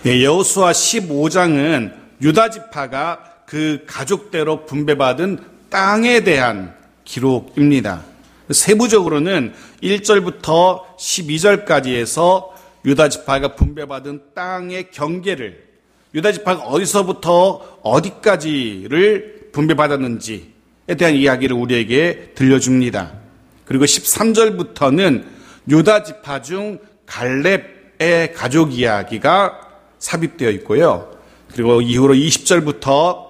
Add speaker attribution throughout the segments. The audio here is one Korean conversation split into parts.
Speaker 1: 여호수아 15장은 유다 지파가 그 가족대로 분배받은 땅에 대한 기록입니다. 세부적으로는 1절부터 12절까지 해서 유다 지파가 분배받은 땅의 경계를, 유다 지파가 어디서부터 어디까지를 분배받았는지에 대한 이야기를 우리에게 들려줍니다. 그리고 13절부터는 유다 지파 중 갈렙의 가족 이야기가 삽입되어 있고요. 그리고 이후로 20절부터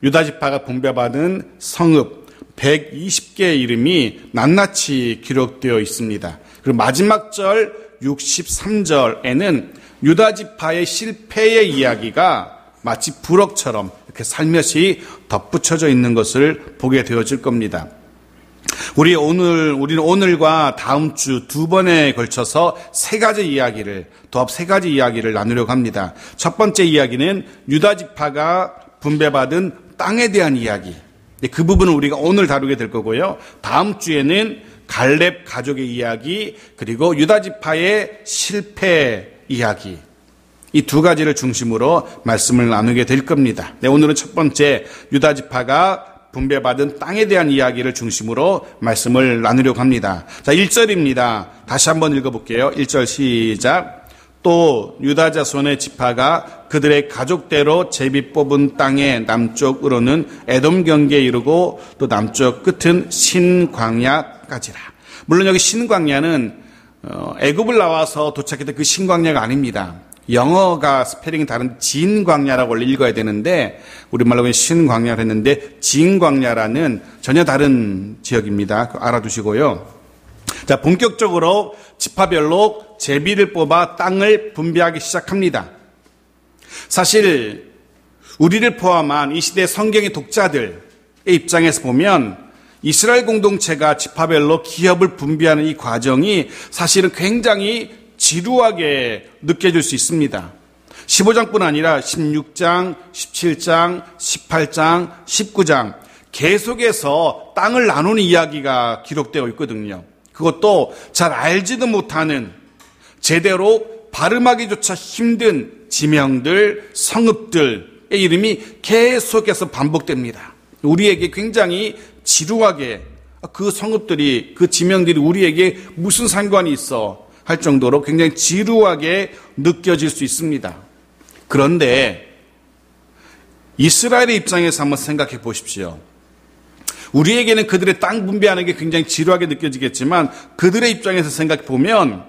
Speaker 1: 유다 지파가 분배받은 성읍 120개의 이름이 낱낱이 기록되어 있습니다. 그리고 마지막 절 63절에는 유다 지파의 실패의 이야기가 마치 부럭처럼 이렇게 살며시 덧붙여져 있는 것을 보게 되어질 겁니다. 우리는 오늘과 다음 주 두 번에 걸쳐서 도합 세 가지 이야기를 나누려고 합니다. 첫 번째 이야기는 유다 지파가 분배받은 땅에 대한 이야기. 그 부분은 우리가 오늘 다루게 될 거고요. 다음 주에는 갈렙 가족의 이야기, 그리고 유다 지파의 실패 이야기. 이 두 가지를 중심으로 말씀을 나누게 될 겁니다. 오늘은 첫 번째 유다 지파가 분배받은 땅에 대한 이야기를 중심으로 말씀을 나누려고 합니다. 자, 1절입니다. 다시 한번 읽어볼게요. 1절 시작. 또 유다 자손의 지파가 그들의 가족대로 제비 뽑은 땅의 남쪽으로는 에돔 경계에 이르고 또 남쪽 끝은 신광야까지라. 물론 여기 신광야는 애굽을 나와서 도착했던 그 신광야가 아닙니다. 영어가 스페링이 다른 진광야라고 원래 읽어야 되는데 우리말로 신광야를 했는데 진광야라는 전혀 다른 지역입니다. 알아두시고요. 자, 본격적으로 지파별로 제비를 뽑아 땅을 분배하기 시작합니다. 사실 우리를 포함한 이 시대 성경의 독자들의 입장에서 보면 이스라엘 공동체가 지파별로 기업을 분배하는 이 과정이 사실은 굉장히 지루하게 느껴질 수 있습니다. 15장뿐 아니라 16장, 17장, 18장, 19장 계속해서 땅을 나누는 이야기가 기록되어 있거든요. 그것도 잘 알지도 못하는, 제대로 발음하기조차 힘든 지명들, 성읍들의 이름이 계속해서 반복됩니다. 우리에게 굉장히 지루하게 그 성읍들이, 그 지명들이 우리에게 무슨 상관이 있어 할 정도로 굉장히 지루하게 느껴질 수 있습니다. 그런데 이스라엘의 입장에서 한번 생각해 보십시오. 우리에게는 그들의 땅 분배하는 게 굉장히 지루하게 느껴지겠지만 그들의 입장에서 생각해 보면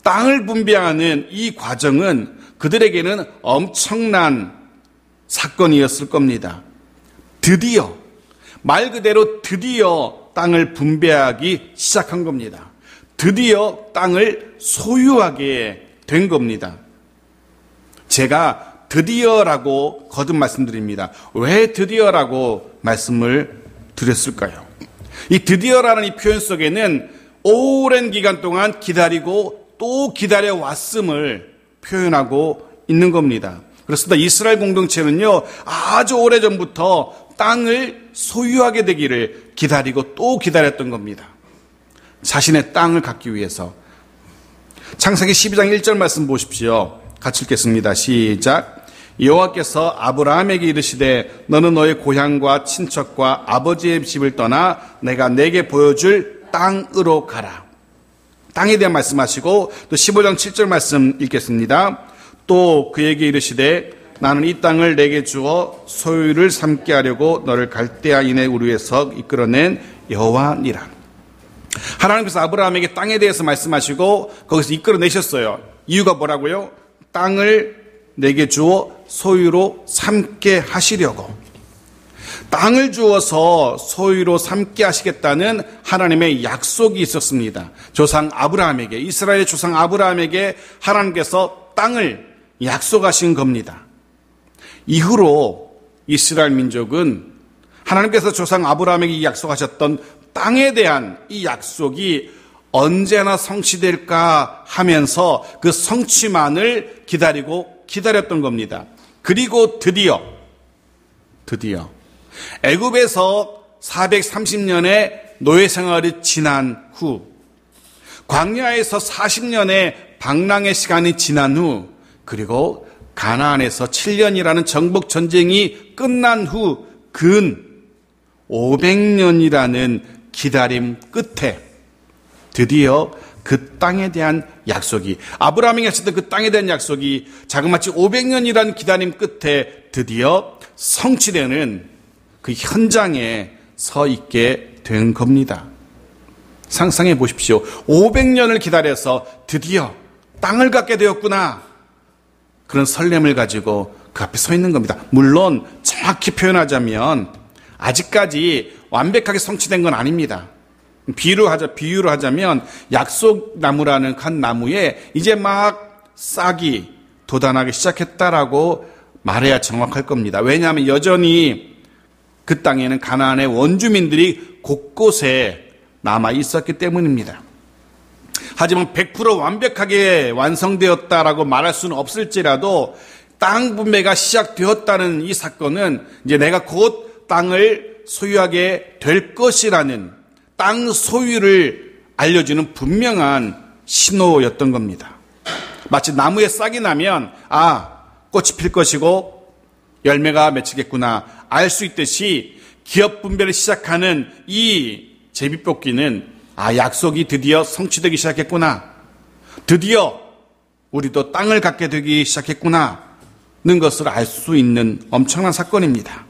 Speaker 1: 땅을 분배하는 이 과정은 그들에게는 엄청난 사건이었을 겁니다. 드디어, 말 그대로 드디어 땅을 분배하기 시작한 겁니다. 드디어 땅을 소유하게 된 겁니다. 제가 드디어라고 거듭 말씀드립니다. 왜 드디어라고 말씀을 드렸을까요? 이 드디어라는 이 표현 속에는 오랜 기간 동안 기다리고 또 기다려 왔음을 표현하고 있는 겁니다. 그렇습니다. 이스라엘 공동체는요, 아주 오래전부터 땅을 소유하게 되기를 기다리고 또 기다렸던 겁니다. 자신의 땅을 갖기 위해서. 창세기 12장 1절 말씀 보십시오. 같이 읽겠습니다. 시작. 여호와께서 아브라함에게 이르시되 너는 너의 고향과 친척과 아버지의 집을 떠나 내가 내게 보여줄 땅으로 가라. 땅에 대한 말씀하시고 또 15장 7절 말씀 읽겠습니다. 또 그에게 이르시되 나는 이 땅을 내게 주어 소유를 삼게 하려고 너를 갈대아인의 우르에서 이끌어낸 여호와니라. 하나님께서 아브라함에게 땅에 대해서 말씀하시고 거기서 이끌어내셨어요. 이유가 뭐라고요? 땅을 내게 주어 소유로 삼게 하시려고. 땅을 주어서 소유로 삼게 하시겠다는 하나님의 약속이 있었습니다. 조상 아브라함에게, 이스라엘의 조상 아브라함에게 하나님께서 땅을 약속하신 겁니다. 이후로 이스라엘 민족은 하나님께서 조상 아브라함에게 약속하셨던 땅에 대한 이 약속이 언제나 성취될까 하면서 그 성취만을 기다렸던 겁니다. 그리고 드디어 애굽에서 430년의 노예 생활이 지난 후, 광야에서 40년의 방랑의 시간이 지난 후, 그리고 가나안에서 7년이라는 정복 전쟁이 끝난 후 근 500년이라는 기다림 끝에 드디어 그 땅에 대한 약속이, 아브라함이 하셨던 그 땅에 대한 약속이 자그마치 500년이라는 기다림 끝에 드디어 성취되는 그 현장에 서 있게 된 겁니다. 상상해 보십시오. 500년을 기다려서 드디어 땅을 갖게 되었구나. 그런 설렘을 가지고 그 앞에 서 있는 겁니다. 물론 정확히 표현하자면 아직까지 완벽하게 성취된 건 아닙니다. 비유로 하자면 약속나무라는 한 나무에 이제 막 싹이 돋아나기 시작했다라고 말해야 정확할 겁니다. 왜냐하면 여전히 그 땅에는 가나안의 원주민들이 곳곳에 남아 있었기 때문입니다. 하지만 100% 완벽하게 완성되었다라고 말할 수는 없을지라도 땅 분배가 시작되었다는 이 사건은 이제 내가 곧 땅을 소유하게 될 것이라는 땅 소유를 알려주는 분명한 신호였던 겁니다. 마치 나무에 싹이 나면 꽃이 필 것이고 열매가 맺히겠구나 알 수 있듯이 기업 분배를 시작하는 이 제비뽑기는 약속이 드디어 성취되기 시작했구나. 드디어 우리도 땅을 갖게 되기 시작했구나. 는 것을 알 수 있는 엄청난 사건입니다.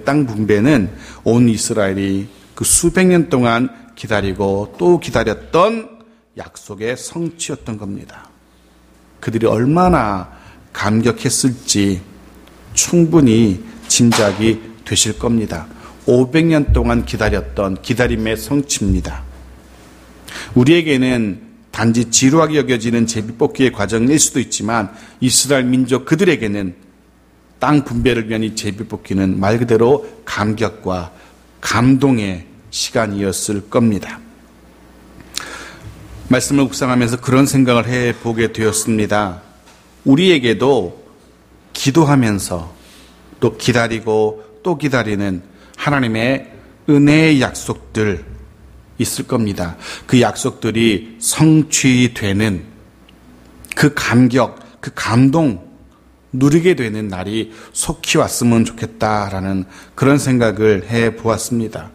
Speaker 1: 땅 분배는 온 이스라엘이 그 수백 년 동안 기다리고 또 기다렸던 약속의 성취였던 겁니다. 그들이 얼마나 감격했을지 충분히 짐작이 되실 겁니다. 500년 동안 기다렸던 기다림의 성취입니다. 우리에게는 단지 지루하게 여겨지는 제비뽑기의 과정일 수도 있지만 이스라엘 민족 그들에게는 땅 분배를 위한 이 제비뽑기는 말 그대로 감격과 감동의 시간이었을 겁니다. 말씀을 묵상하면서 그런 생각을 해보게 되었습니다. 우리에게도 기도하면서 또 기다리고 또 기다리는 하나님의 은혜의 약속들 있을 겁니다. 그 약속들이 성취되는 그 감격, 그 감동 누리게 되는 날이 속히 왔으면 좋겠다라는 그런 생각을 해보았습니다.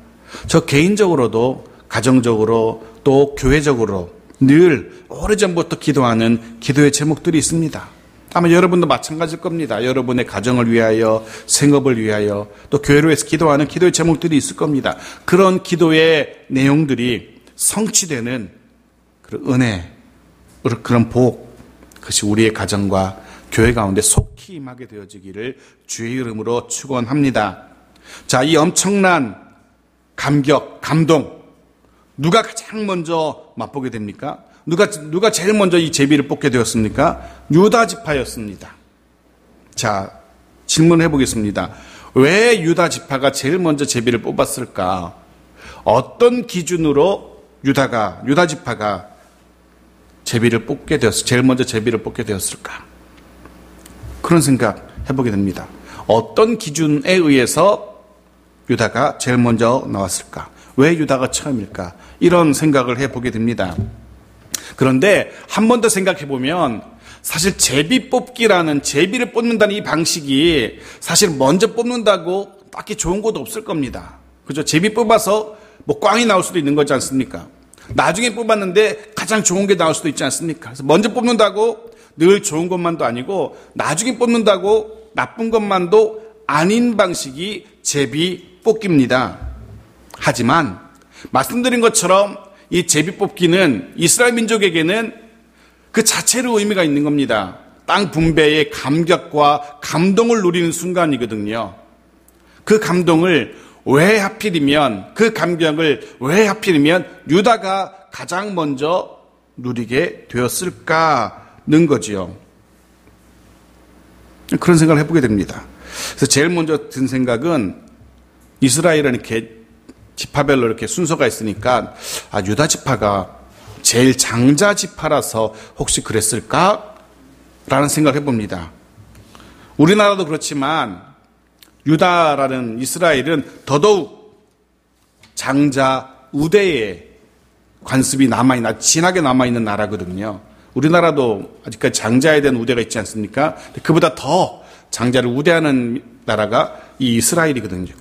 Speaker 1: 저 개인적으로도 가정적으로 또 교회적으로 늘 오래전부터 기도하는 기도의 제목들이 있습니다. 아마 여러분도 마찬가지일 겁니다. 여러분의 가정을 위하여, 생업을 위하여, 또 교회로 해서 기도하는 기도의 제목들이 있을 겁니다. 그런 기도의 내용들이 성취되는 그런 은혜, 그런 복, 그것이 우리의 가정과 교회 가운데 속히 임하게 되어지기를 주의 이름으로 축원합니다. 자, 이 엄청난 감격, 감동, 누가 가장 먼저 맛보게 됩니까? 누가 제일 먼저 이 제비를 뽑게 되었습니까? 유다 지파였습니다. 자, 질문해 보겠습니다. 왜 유다 지파가 제일 먼저 제비를 뽑았을까? 어떤 기준으로 유다 지파가 제비를 뽑게 되었을까? 제일 먼저 제비를 뽑게 되었을까? 그런 생각 해보게 됩니다. 어떤 기준에 의해서 유다가 제일 먼저 나왔을까? 왜 유다가 처음일까? 이런 생각을 해보게 됩니다. 그런데 한 번 더 생각해보면 사실 제비 뽑기라는, 제비를 뽑는다는 이 방식이 사실 먼저 뽑는다고 딱히 좋은 것도 없을 겁니다. 그죠? 제비 뽑아서 뭐 꽝이 나올 수도 있는 거지 않습니까? 나중에 뽑았는데 가장 좋은 게 나올 수도 있지 않습니까? 그래서 먼저 뽑는다고 늘 좋은 것만도 아니고 나중에 뽑는다고 나쁜 것만도 아닌 방식이 제비 뽑기입니다. 하지만 말씀드린 것처럼 이 제비 뽑기는 이스라엘 민족에게는 그 자체로 의미가 있는 겁니다. 땅 분배의 감격과 감동을 누리는 순간이거든요. 그 감동을 왜 하필이면, 그 감격을 왜 하필이면 유다가 가장 먼저 누리게 되었을까는 거지요. 그런 생각을 해보게 됩니다. 그래서 제일 먼저 든 생각은 이스라엘은 이렇게 지파별로 이렇게 순서가 있으니까 유다 지파가 제일 장자 지파라서 혹시 그랬을까? 라는 생각을 해봅니다. 우리나라도 그렇지만 유다라는 이스라엘은 더더욱 장자 우대의 관습이 진하게 남아있는 나라거든요. 우리나라도 아직까지 장자에 대한 우대가 있지 않습니까? 그보다 더 장자를 우대하는 나라가 이 이스라엘이거든요.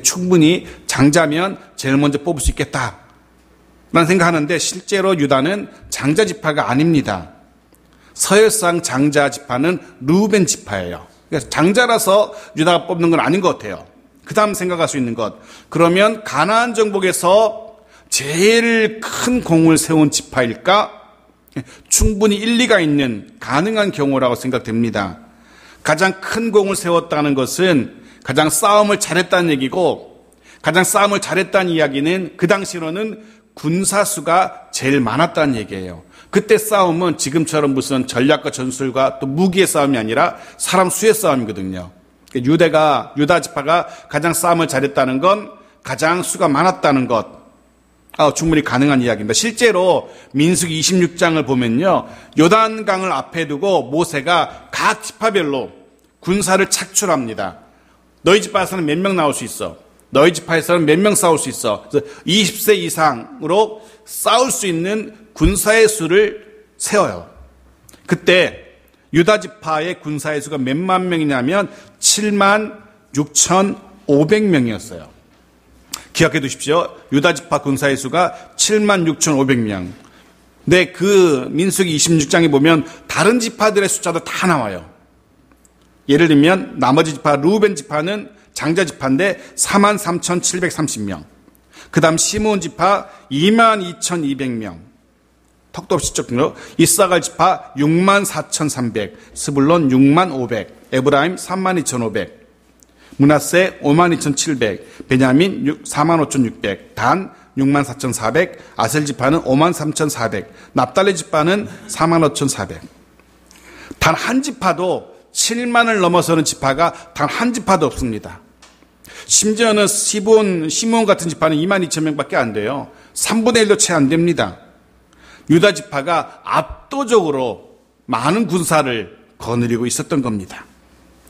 Speaker 1: 충분히 장자면 제일 먼저 뽑을 수 있겠다라는 생각하는데 실제로 유다는 장자 지파가 아닙니다. 서열상 장자 지파는 르우벤 지파예요. 그래서 장자라서 유다가 뽑는 건 아닌 것 같아요. 그 다음 생각할 수 있는 것. 그러면 가나안 정복에서 제일 큰 공을 세운 지파일까? 충분히 일리가 있는 가능한 경우라고 생각됩니다. 가장 큰 공을 세웠다는 것은 가장 싸움을 잘했다는 얘기고, 가장 싸움을 잘했다는 이야기는 그 당시로는 군사수가 제일 많았다는 얘기예요. 그때 싸움은 지금처럼 무슨 전략과 전술과 또 무기의 싸움이 아니라 사람 수의 싸움이거든요. 유다 지파가 가장 싸움을 잘했다는 건 가장 수가 많았다는 것. 충분히 가능한 이야기입니다. 실제로 민수기 26장을 보면요. 요단강을 앞에 두고 모세가 각 지파별로 군사를 착출합니다. 너희 지파에서는 몇 명 나올 수 있어. 너희 지파에서는 몇 명 싸울 수 있어. 그래서 20세 이상으로 싸울 수 있는 군사의 수를 세워요. 그때 유다 지파의 군사의 수가 몇만 명이냐면 7만 6,500명이었어요. 기억해 두십시오. 유다 지파 군사의 수가 7만 6,500명. 근데 그 민수기 26장에 보면 다른 지파들의 숫자도 다 나와요. 예를 들면 나머지 지파 르우벤 지파는 장자 지파인데 43,730명. 그 다음 시므온 지파 22,200명. 턱도 없이 쫓기로. 이사갈 지파 64,300. 스불론 65,500. 에브라임 32,500. 므낫세 52,700. 베냐민 45,600. 단 64,400. 아셀 지파는 53,400. 납달리 지파는 45,400. 단 한 지파도 7만을 넘어서는 지파가 단 한 지파도 없습니다. 심지어는 시므온 같은 지파는 22,000명밖에 안 돼요. 3분의 1도 채 안 됩니다. 유다 지파가 압도적으로 많은 군사를 거느리고 있었던 겁니다.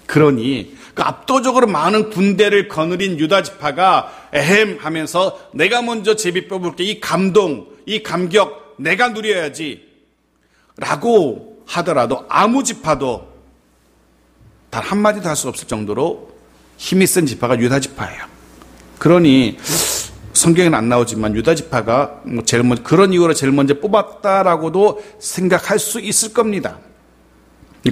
Speaker 1: 그러니 그 압도적으로 많은 군대를 거느린 유다 지파가 에헴 하면서 내가 먼저 제비 뽑을게, 이 감동, 이 감격 내가 누려야지 라고 하더라도 아무 지파도 단 한마디도 할 수 없을 정도로 힘이 센 지파가 유다 지파예요. 그러니 성경에는 안 나오지만 유다 지파가 제일 먼저, 그런 이유로 제일 먼저 뽑았다라고도 생각할 수 있을 겁니다.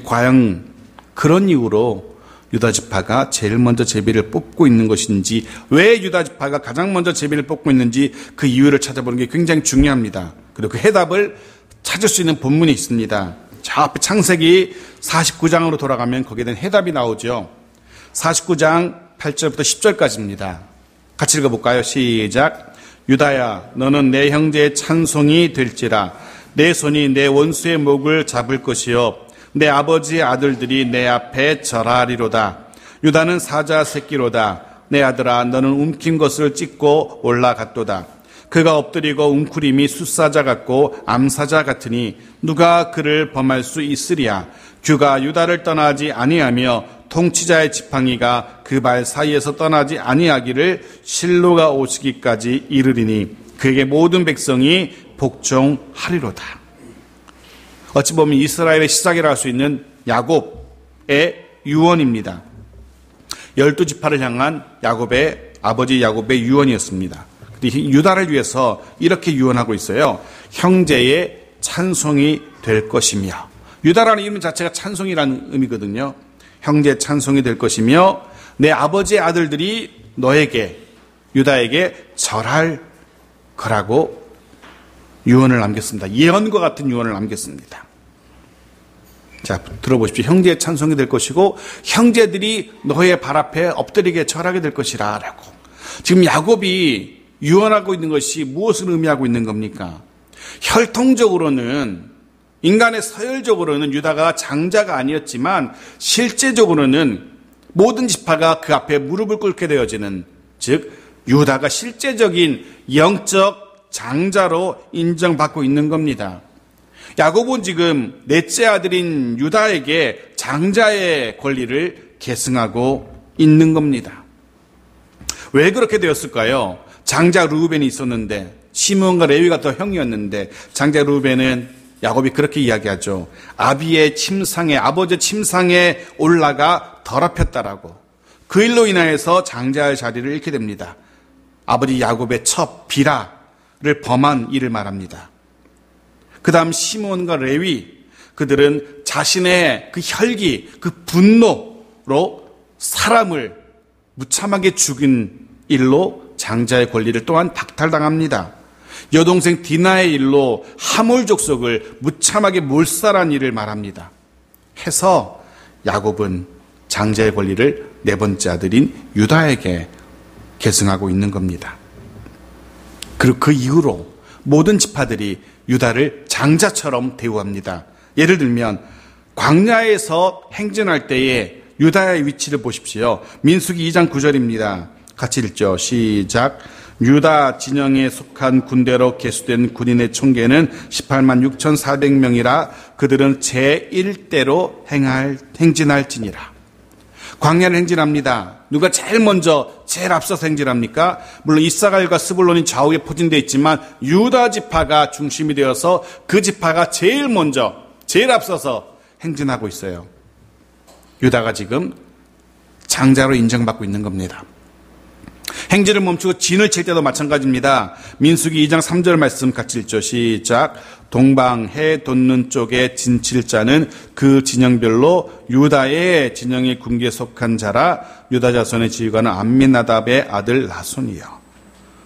Speaker 1: 과연 그런 이유로 유다 지파가 제일 먼저 제비를 뽑고 있는 것인지, 왜 유다 지파가 가장 먼저 제비를 뽑고 있는지 그 이유를 찾아보는 게 굉장히 중요합니다. 그리고 그 해답을 찾을 수 있는 본문이 있습니다. 저 앞에 창세기 49장으로 돌아가면 거기에 대한 해답이 나오죠. 49장 8절부터 10절까지입니다. 같이 읽어볼까요? 시작. 유다야, 너는 내 형제의 찬송이 될지라. 내 손이 내 원수의 목을 잡을 것이요 내 아버지의 아들들이 내 앞에 절하리로다. 유다는 사자 새끼로다. 내 아들아, 너는 움킨 것을 찢고 올라갔도다. 그가 엎드리고 웅크림이 숫사자 같고 암사자 같으니 누가 그를 범할 수 있으랴. 규가 유다를 떠나지 아니하며 통치자의 지팡이가 그 발 사이에서 떠나지 아니하기를 실로가 오시기까지 이르리니 그에게 모든 백성이 복종하리로다. 어찌 보면 이스라엘의 시작이라 할 수 있는 야곱의 유언입니다. 12지파를 향한 야곱의 아버지 야곱의 유언이었습니다. 유다를 위해서 이렇게 유언하고 있어요. 형제의 찬송이 될 것이며. 유다라는 이름 자체가 찬송이라는 의미거든요. 형제의 찬송이 될 것이며 내 아버지의 아들들이 너에게, 유다에게 절할 거라고 유언을 남겼습니다. 예언과 같은 유언을 남겼습니다. 자, 들어보십시오. 형제의 찬송이 될 것이고 형제들이 너의 발 앞에 엎드리게 절하게 될 것이라 라고. 지금 야곱이 유언하고 있는 것이 무엇을 의미하고 있는 겁니까? 혈통적으로는, 인간의 서열적으로는 유다가 장자가 아니었지만 실제적으로는 모든 지파가 그 앞에 무릎을 꿇게 되어지는, 즉 유다가 실제적인 영적 장자로 인정받고 있는 겁니다. 야곱은 지금 넷째 아들인 유다에게 장자의 권리를 계승하고 있는 겁니다. 왜 그렇게 되었을까요? 장자 르우벤이 있었는데, 시므온과 레위가 더 형이었는데 장자 르우벤은 야곱이 그렇게 이야기하죠. 아비의 침상에, 아버지의 침상에 올라가 더럽혔다라고. 그 일로 인하여서 장자의 자리를 잃게 됩니다. 아버지 야곱의 첩 비라를 범한 일을 말합니다. 그 다음 시몬과 레위, 그들은 자신의 그 혈기, 그 분노로 사람을 무참하게 죽인 일로 장자의 권리를 또한 박탈당합니다. 여동생 디나의 일로 하몰 족속을 무참하게 몰살한 일을 말합니다. 해서 야곱은 장자의 권리를 네 번째 아들인 유다에게 계승하고 있는 겁니다. 그리고 그 이후로 모든 지파들이 유다를 장자처럼 대우합니다. 예를 들면 광야에서 행진할 때에 유다의 위치를 보십시오. 민수기 2장 9절입니다. 같이 읽죠. 시작. 유다 진영에 속한 군대로 계수된 군인의 총계는 18만 6,400명이라 그들은 제1대로 행진할지니라. 광야를 행진합니다. 누가 제일 먼저 제일 앞서서 행진합니까? 물론 이사갈과 스불론이 좌우에 포진되어 있지만 유다 지파가 중심이 되어서 그 지파가 제일 먼저 제일 앞서서 행진하고 있어요. 유다가 지금 장자로 인정받고 있는 겁니다. 행진을 멈추고 진을 칠 때도 마찬가지입니다. 민수기 2장 3절 말씀 같이 읽죠. 시작. 동방 해 돋는 쪽에 진칠 자는 그 진영별로 유다의 진영의 군기에 속한 자라. 유다 자손의 지휘관은 암미나답의 아들 나손이요.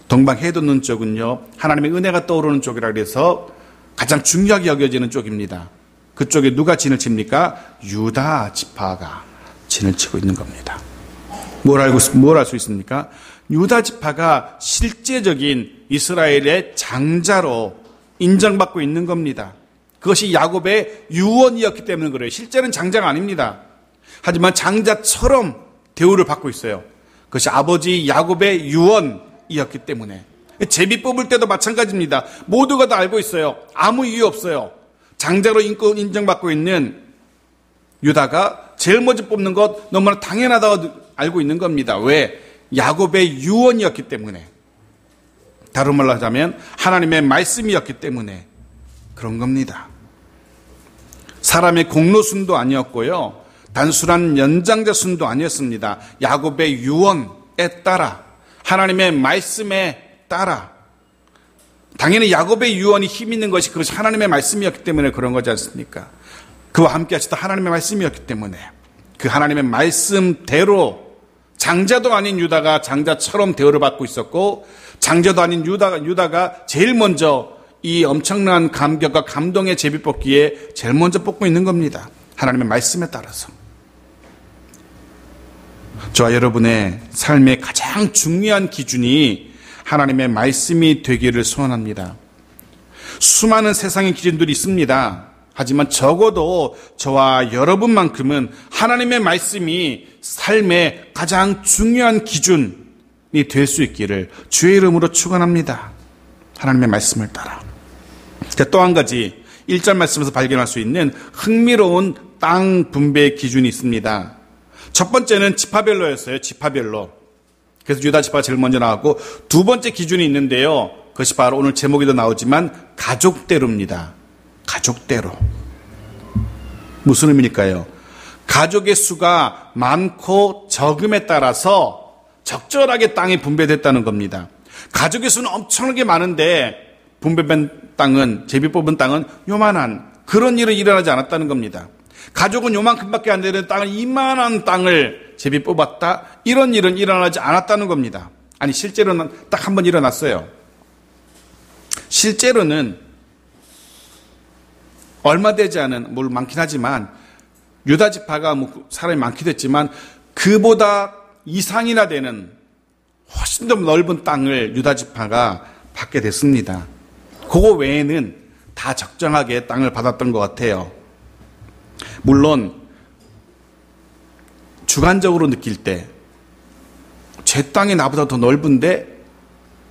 Speaker 1: 동방 해 돋는 쪽은요, 하나님의 은혜가 떠오르는 쪽이라 그래서 가장 중요하게 여겨지는 쪽입니다. 그쪽에 누가 진을 칩니까? 유다 지파가 진을 치고 있는 겁니다. 뭘 알 수 있습니까? 유다 지파가 실제적인 이스라엘의 장자로 인정받고 있는 겁니다. 그것이 야곱의 유언이었기 때문에 그래요. 실제는 장자가 아닙니다. 하지만 장자처럼 대우를 받고 있어요. 그것이 아버지 야곱의 유언이었기 때문에. 제비 뽑을 때도 마찬가지입니다. 모두가 다 알고 있어요. 아무 이유 없어요. 장자로 인정받고 있는 유다가 제일 먼저 뽑는 것 너무나 당연하다고 알고 있는 겁니다. 왜? 야곱의 유언이었기 때문에. 다른 말로 하자면 하나님의 말씀이었기 때문에 그런 겁니다. 사람의 공로순도 아니었고요, 단순한 연장자순도 아니었습니다. 야곱의 유언에 따라, 하나님의 말씀에 따라. 당연히 야곱의 유언이 힘 있는 것이 그것이 하나님의 말씀이었기 때문에 그런 거지 않습니까? 그와 함께 하시던 하나님의 말씀이었기 때문에 그 하나님의 말씀대로 장자도 아닌 유다가 장자처럼 대우를 받고 있었고, 장자도 아닌 유다가 제일 먼저 이 엄청난 감격과 감동의 제비 뽑기에 제일 먼저 뽑고 있는 겁니다. 하나님의 말씀에 따라서. 저와 여러분의 삶의 가장 중요한 기준이 하나님의 말씀이 되기를 소원합니다. 수많은 세상의 기준들이 있습니다. 하지만 적어도 저와 여러분만큼은 하나님의 말씀이 삶의 가장 중요한 기준이 될 수 있기를 주의 이름으로 축원합니다. 하나님의 말씀을 따라. 또 한 가지 1절 말씀에서 발견할 수 있는 흥미로운 땅 분배 기준이 있습니다. 첫 번째는 지파별로였어요. 지파별로. 그래서 유다 지파가 제일 먼저 나왔고, 두 번째 기준이 있는데요, 그것이 바로 오늘 제목에도 나오지만 가족대로입니다. 가족대로. 무슨 의미일까요? 가족의 수가 많고 적음에 따라서 적절하게 땅이 분배됐다는 겁니다. 가족의 수는 엄청나게 많은데 분배된 땅은, 제비 뽑은 땅은 요만한 그런 일은 일어나지 않았다는 겁니다. 가족은 요만큼밖에 안 되는 땅을, 이만한 땅을 제비 뽑았다, 이런 일은 일어나지 않았다는 겁니다. 아니, 실제로는 딱 한 번 일어났어요. 실제로는 얼마 되지 않은, 물론 많긴 하지만 유다 지파가 사람이 많기도 했지만 그보다 이상이나 되는 훨씬 더 넓은 땅을 유다 지파가 받게 됐습니다. 그거 외에는 다 적정하게 땅을 받았던 것 같아요. 물론 주관적으로 느낄 때 제 땅이 나보다 더 넓은데?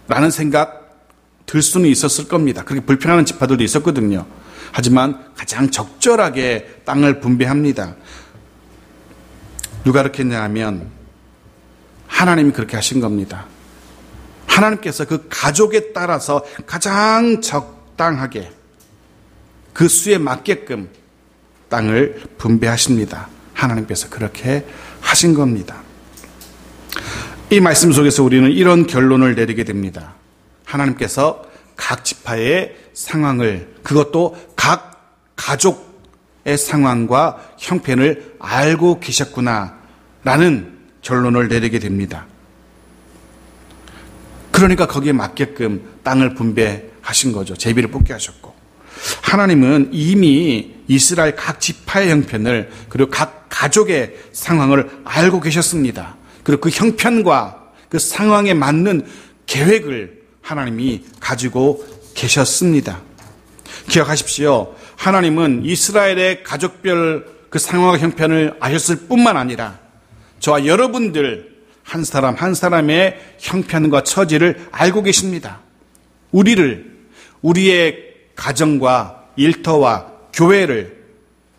Speaker 1: 라는 생각 들 수는 있었을 겁니다. 그렇게 불평하는 지파들도 있었거든요. 하지만 가장 적절하게 땅을 분배합니다. 누가 그렇게 했냐 하면 하나님이 그렇게 하신 겁니다. 하나님께서 그 가족에 따라서 가장 적당하게 그 수에 맞게끔 땅을 분배하십니다. 하나님께서 그렇게 하신 겁니다. 이 말씀 속에서 우리는 이런 결론을 내리게 됩니다. 하나님께서 각 지파의 상황을, 그것도 각 가족의 상황과 형편을 알고 계셨구나라는 결론을 내리게 됩니다. 그러니까 거기에 맞게끔 땅을 분배하신 거죠. 제비를 뽑게 하셨고, 하나님은 이미 이스라엘 각 지파의 형편을, 그리고 각 가족의 상황을 알고 계셨습니다. 그리고 그 형편과 그 상황에 맞는 계획을 하나님이 가지고 계셨습니다. 기억하십시오. 하나님은 이스라엘의 가족별 그 상황과 형편을 아셨을 뿐만 아니라 저와 여러분들 한 사람 한 사람의 형편과 처지를 알고 계십니다. 우리의 가정과 일터와 교회를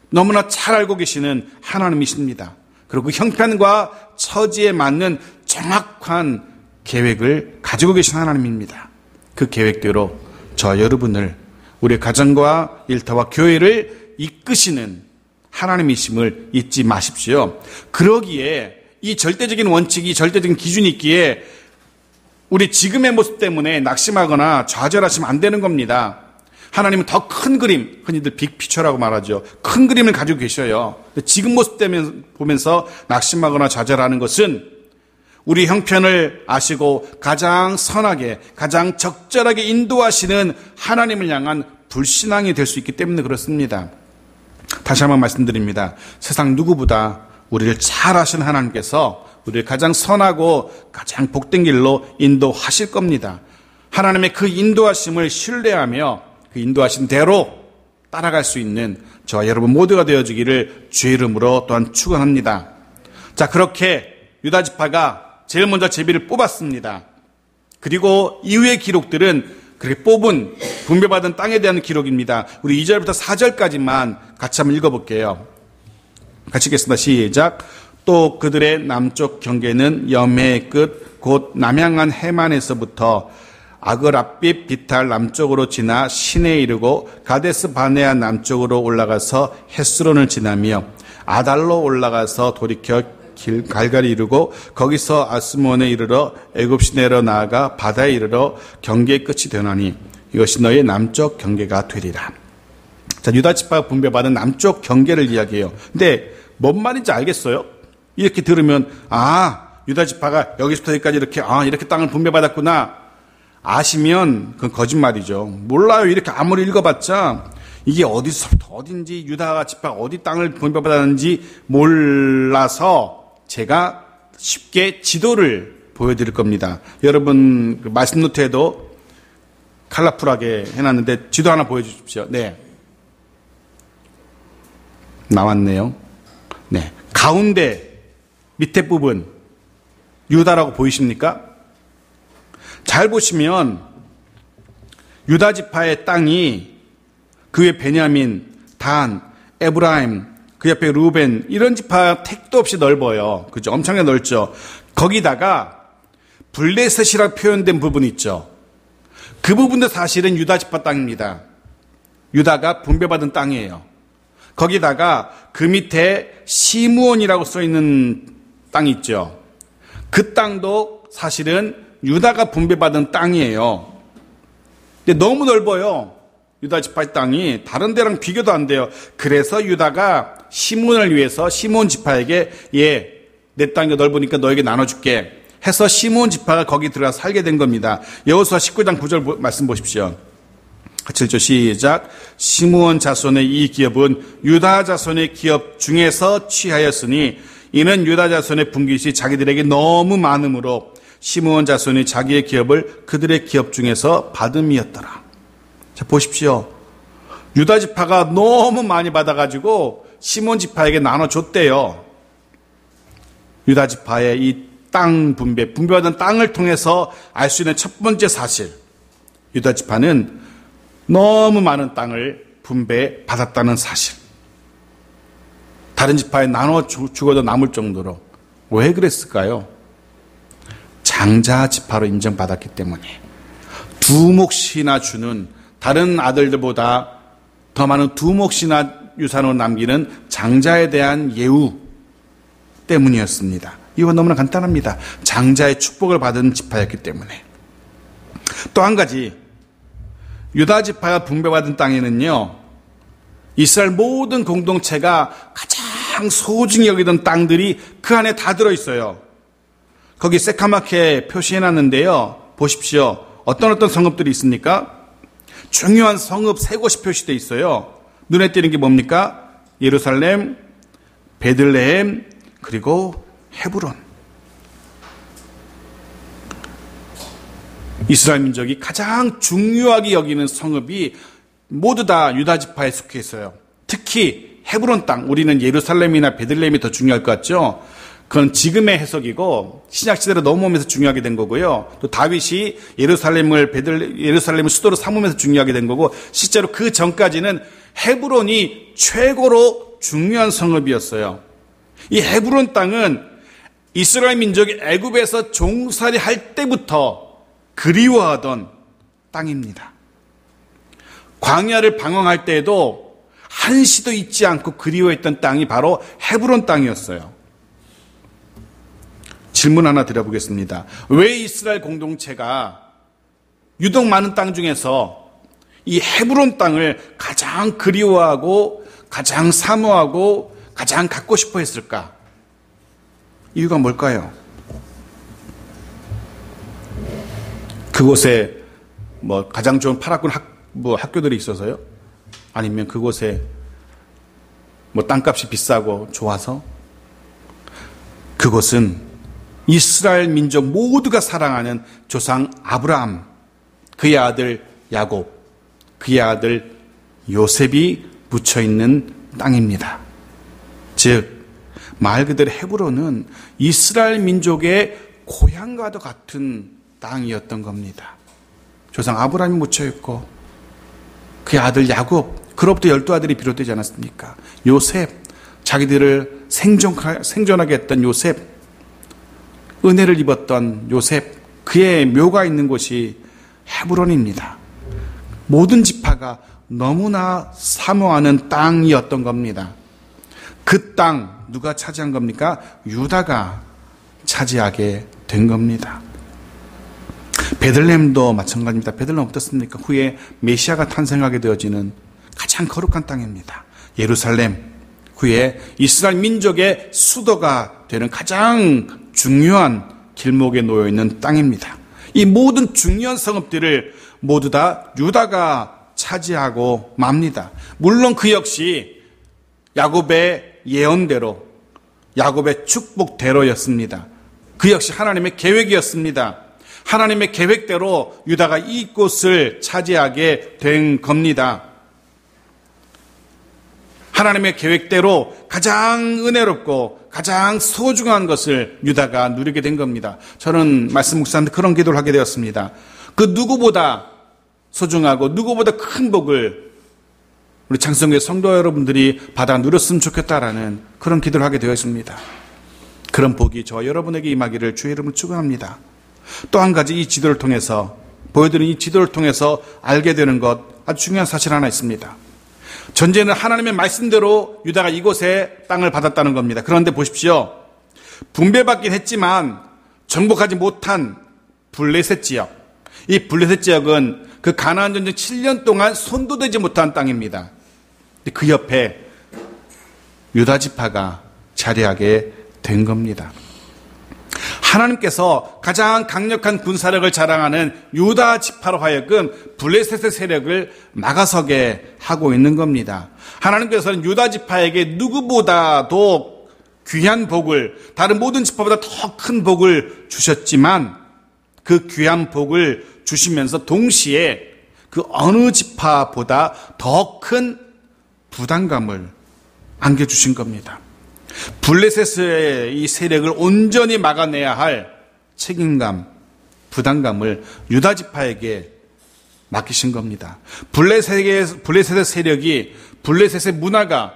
Speaker 1: 너무나 잘 알고 계시는 하나님이십니다. 그리고 그 형편과 처지에 맞는 정확한 계획을 가지고 계신 하나님입니다. 그 계획대로 저와 여러분을, 우리의 가정과 일터와 교회를 이끄시는 하나님이심을 잊지 마십시오. 그러기에 이 절대적인 원칙이, 절대적인 기준이 있기에 우리 지금의 모습 때문에 낙심하거나 좌절하시면 안 되는 겁니다. 하나님은 더 큰 그림, 흔히들 빅피처라고 말하죠. 큰 그림을 가지고 계셔요. 지금 모습 때문에 보면서 낙심하거나 좌절하는 것은 우리 형편을 아시고 가장 선하게, 가장 적절하게 인도하시는 하나님을 향한 불신앙이 될 수 있기 때문에 그렇습니다. 다시 한번 말씀드립니다. 세상 누구보다 우리를 잘 아시는 하나님께서 우리를 가장 선하고 가장 복된 길로 인도하실 겁니다. 하나님의 그 인도하심을 신뢰하며 그 인도하신 대로 따라갈 수 있는 저와 여러분 모두가 되어주기를 주의 이름으로 또한 축원합니다. 자, 그렇게 유다 지파가 제일 먼저 제비를 뽑았습니다. 그리고 이후의 기록들은 그렇게 뽑은, 분배받은 땅에 대한 기록입니다. 우리 2절부터 4절까지만 같이 한번 읽어볼게요. 같이 읽겠습니다. 시작. 또 그들의 남쪽 경계는 염해의 끝, 곧 남향한 해만에서부터 아그랍빛 비탈 남쪽으로 지나 신에 이르고 가데스 바네아 남쪽으로 올라가서 헤스론을 지나며 아달로 올라가서 돌이켜 갈갈이 이르고 거기서 아스몬에 이르러 애굽시 내려 나아가 바다에 이르러 경계의 끝이 되나니 이것이 너의 남쪽 경계가 되리라. 자, 유다 지파가 분배받은 남쪽 경계를 이야기해요. 근데 뭔 말인지 알겠어요? 이렇게 들으면 유다 지파가 여기서부터 여기까지 이렇게 땅을 분배받았구나 아시면 그건 거짓말이죠. 몰라요. 이렇게 아무리 읽어봤자 이게 어디서부터 어딘지, 유다 지파가 어디 땅을 분배받았는지 몰라서 제가 쉽게 지도를 보여드릴 겁니다. 여러분 그 말씀 노트에도 컬러풀하게 해놨는데 지도 하나 보여주십시오. 네, 나왔네요. 네, 가운데 밑에 부분 유다라고 보이십니까? 잘 보시면 유다 지파의 땅이 그 외 베냐민, 단, 에브라임, 그 옆에 루벤, 이런 지파 택도 없이 넓어요. 그죠? 엄청나게 넓죠. 거기다가 블레셋이라고 표현된 부분이 있죠. 그 부분도 사실은 유다 지파 땅입니다. 유다가 분배받은 땅이에요. 거기다가 그 밑에 시므온이라고 써있는 땅이 있죠. 그 땅도 사실은 유다가 분배받은 땅이에요. 근데 너무 넓어요. 유다 지파의 땅이 다른 데랑 비교도 안 돼요. 그래서 유다가 시므온을 위해서 시므온 지파에게 내 땅이 넓으니까 너에게 나눠줄게 해서 시므온 지파가 거기 들어가서 살게 된 겁니다. 여호수아 19장 9절 말씀 보십시오. 같이 읽죠. 시작. 시므온 자손의 이 기업은 유다 자손의 기업 중에서 취하였으니 이는 유다 자손의 분깃이 자기들에게 너무 많으므로 시므온 자손이 자기의 기업을 그들의 기업 중에서 받음이었더라. 자, 보십시오. 유다 지파가 너무 많이 받아가지고 시므온 지파에게 나눠줬대요. 유다 지파의 이 땅 분배받은 땅을 통해서 알 수 있는 첫 번째 사실, 유다 지파는 너무 많은 땅을 분배받았다는 사실. 다른 지파에 나눠 죽어도 남을 정도로. 왜 그랬을까요? 장자 지파로 인정받았기 때문에 두 몫이나 주는, 다른 아들들보다 더 많은 두 몫이나 유산으로 남기는 장자에 대한 예우 때문이었습니다. 이건 너무나 간단합니다. 장자의 축복을 받은 지파였기 때문에. 또 한 가지, 유다 지파가 분배받은 땅에는요, 이스라엘 모든 공동체가 가장 소중히 여기던 땅들이 그 안에 다 들어있어요. 거기 새카맣게 표시해놨는데요. 보십시오. 어떤 성읍들이 있습니까? 중요한 성읍 세 곳이 표시되어 있어요. 눈에 띄는 게 뭡니까? 예루살렘, 베들레헴, 그리고 헤브론. 이스라엘 민족이 가장 중요하게 여기는 성읍이 모두 다 유다 지파에 속해 있어요. 특히 헤브론 땅, 우리는 예루살렘이나 베들레헴이 더 중요할 것 같죠? 그건 지금의 해석이고 신약시대로 넘어오면서 중요하게 된 거고요. 또 다윗이 예루살렘을 수도로 삼으면서 중요하게 된 거고, 실제로 그 전까지는 헤브론이 최고로 중요한 성읍이었어요. 이 헤브론 땅은 이스라엘 민족이 애굽에서 종살이 할 때부터 그리워하던 땅입니다. 광야를 방황할 때에도 한시도 잊지 않고 그리워했던 땅이 바로 헤브론 땅이었어요. 질문 하나 드려보겠습니다. 왜 이스라엘 공동체가 유독 많은 땅 중에서 이 헤브론 땅을 가장 그리워하고 가장 사모하고 가장 갖고 싶어 했을까? 이유가 뭘까요? 그곳에 가장 좋은 8학군 학교들이 있어서요? 아니면 그곳에 땅값이 비싸고 좋아서? 그곳은 이스라엘 민족 모두가 사랑하는 조상 아브라함, 그의 아들 야곱, 그의 아들 요셉이 묻혀있는 땅입니다. 즉, 말 그대로 헤브론은 이스라엘 민족의 고향과도 같은 땅이었던 겁니다. 조상 아브라함이 묻혀있고 그의 아들 야곱, 그로부터 12아들이 비롯되지 않았습니까? 요셉, 자기들을 생존하게 했던 요셉, 은혜를 입었던 요셉, 그의 묘가 있는 곳이 헤브론입니다. 모든 지파가 너무나 사모하는 땅이었던 겁니다. 그 땅 누가 차지한 겁니까? 유다가 차지하게 된 겁니다. 베들레헴도 마찬가지입니다. 베들레헴 어떻습니까? 후에 메시아가 탄생하게 되어지는 가장 거룩한 땅입니다. 예루살렘, 후에 이스라엘 민족의 수도가 되는 가장 중요한 길목에 놓여있는 땅입니다. 이 모든 중요한 성읍들을 모두 다 유다가 차지하고 맙니다. 물론 그 역시 야곱의 예언대로, 야곱의 축복대로였습니다. 그 역시 하나님의 계획이었습니다. 하나님의 계획대로 유다가 이곳을 차지하게 된 겁니다. 하나님의 계획대로 가장 은혜롭고 가장 소중한 것을 유다가 누리게 된 겁니다. 저는 말씀 묵상하는데 그런 기도를 하게 되었습니다. 그 누구보다 소중하고 누구보다 큰 복을 우리 장성교회 성도 여러분들이 받아 누렸으면 좋겠다라는 그런 기도를 하게 되었습니다. 그런 복이 저와 여러분에게 임하기를 주의 이름으로 축원합니다. 또 한 가지, 이 지도를 통해서 보여드린 이 지도를 통해서 알게 되는 것, 아주 중요한 사실 하나 있습니다. 전제는 하나님의 말씀대로 유다가 이곳에 땅을 받았다는 겁니다. 그런데 보십시오. 분배받긴 했지만 정복하지 못한 블레셋 지역. 이 블레셋 지역은 그 가나안 전쟁 7년 동안 손도 대지 못한 땅입니다. 그 옆에 유다 지파가 자리하게 된 겁니다. 하나님께서 가장 강력한 군사력을 자랑하는 유다 지파로 하여금 블레셋의 세력을 막아서게 하고 있는 겁니다. 하나님께서는 유다 지파에게 누구보다도 귀한 복을, 다른 모든 지파보다 더 큰 복을 주셨지만 그 귀한 복을 주시면서 동시에 그 어느 지파보다 더 큰 부담감을 안겨주신 겁니다. 블레셋의 이 세력을 온전히 막아내야 할 책임감, 부담감을 유다 지파에게 맡기신 겁니다. 블레셋의 세력이, 블레셋의 문화가,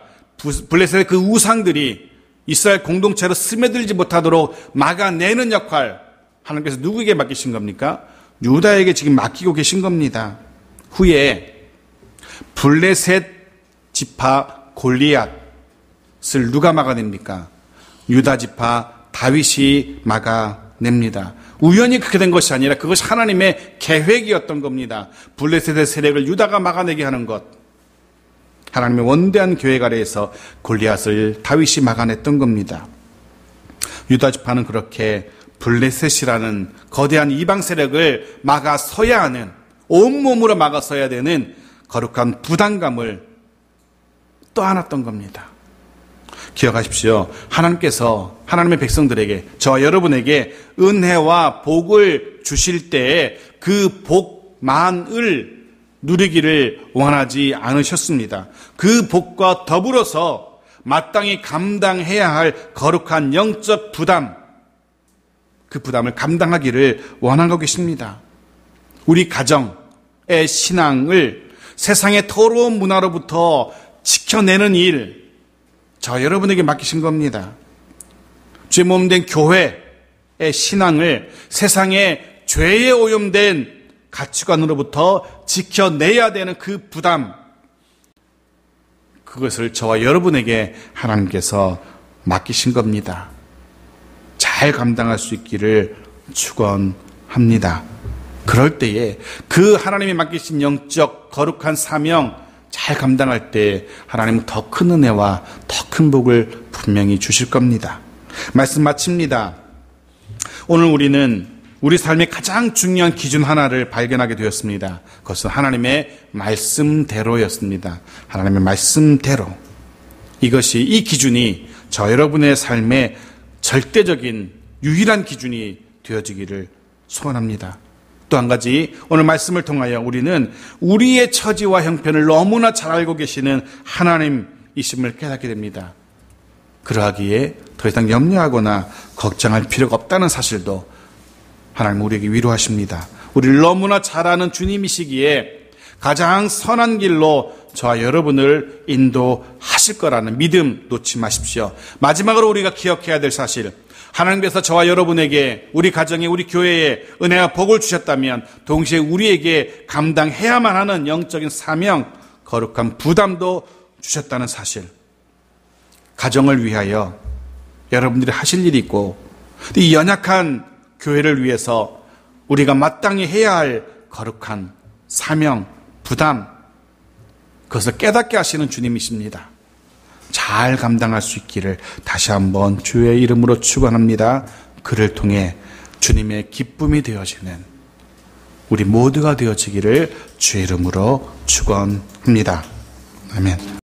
Speaker 1: 블레셋의 그 우상들이 이스라엘 공동체로 스며들지 못하도록 막아내는 역할, 하나님께서 누구에게 맡기신 겁니까? 유다에게 지금 맡기고 계신 겁니다. 후에 블레셋 지파 골리앗을 누가 막아냅니까? 유다 지파 다윗이 막아냅니다. 우연히 그렇게 된 것이 아니라 그것이 하나님의 계획이었던 겁니다. 블레셋의 세력을 유다가 막아내게 하는 것. 하나님의 원대한 계획 아래에서 골리앗을 다윗이 막아냈던 겁니다. 유다 지파는 그렇게 블레셋이라는 거대한 이방 세력을 막아서야 하는, 온몸으로 막아서야 되는 거룩한 부담감을 떠안았던 겁니다. 기억하십시오. 하나님께서 하나님의 백성들에게, 저와 여러분에게 은혜와 복을 주실 때에 그 복만을 누리기를 원하지 않으셨습니다. 그 복과 더불어서 마땅히 감당해야 할 거룩한 영적 부담, 그 부담을 감당하기를 원하고 계십니다. 우리 가정의 신앙을 세상의 더러운 문화로부터 지켜내는 일, 저 여러분에게 맡기신 겁니다. 주의 몸된 교회의 신앙을 세상의 죄에 오염된 가치관으로부터 지켜내야 되는 그 부담, 그것을 저와 여러분에게 하나님께서 맡기신 겁니다. 잘 감당할 수 있기를 축원합니다. 그럴 때에 그 하나님이 맡기신 영적 거룩한 사명 잘 감당할 때 하나님은 더 큰 은혜와 더 큰 복을 분명히 주실 겁니다. 말씀 마칩니다. 오늘 우리는 우리 삶의 가장 중요한 기준 하나를 발견하게 되었습니다. 그것은 하나님의 말씀대로였습니다. 하나님의 말씀대로. 이것이, 이 기준이 저 여러분의 삶의 절대적인 유일한 기준이 되어지기를 소원합니다. 또 한 가지, 오늘 말씀을 통하여 우리는 우리의 처지와 형편을 너무나 잘 알고 계시는 하나님이심을 깨닫게 됩니다. 그러하기에 더 이상 염려하거나 걱정할 필요가 없다는 사실도 하나님 우리에게 위로하십니다. 우리를 너무나 잘 아는 주님이시기에 가장 선한 길로 저와 여러분을 인도하실 거라는 믿음 놓지 마십시오. 마지막으로 우리가 기억해야 될 사실, 하나님께서 저와 여러분에게, 우리 가정에, 우리 교회에 은혜와 복을 주셨다면 동시에 우리에게 감당해야만 하는 영적인 사명, 거룩한 부담도 주셨다는 사실. 가정을 위하여 여러분들이 하실 일이 있고, 이 연약한 교회를 위해서 우리가 마땅히 해야 할 거룩한 사명, 부담, 그것을 깨닫게 하시는 주님이십니다. 잘 감당할 수 있기를 다시 한번 주의 이름으로 축원합니다. 그를 통해 주님의 기쁨이 되어지는 우리 모두가 되어지기를 주의 이름으로 축원합니다. 아멘.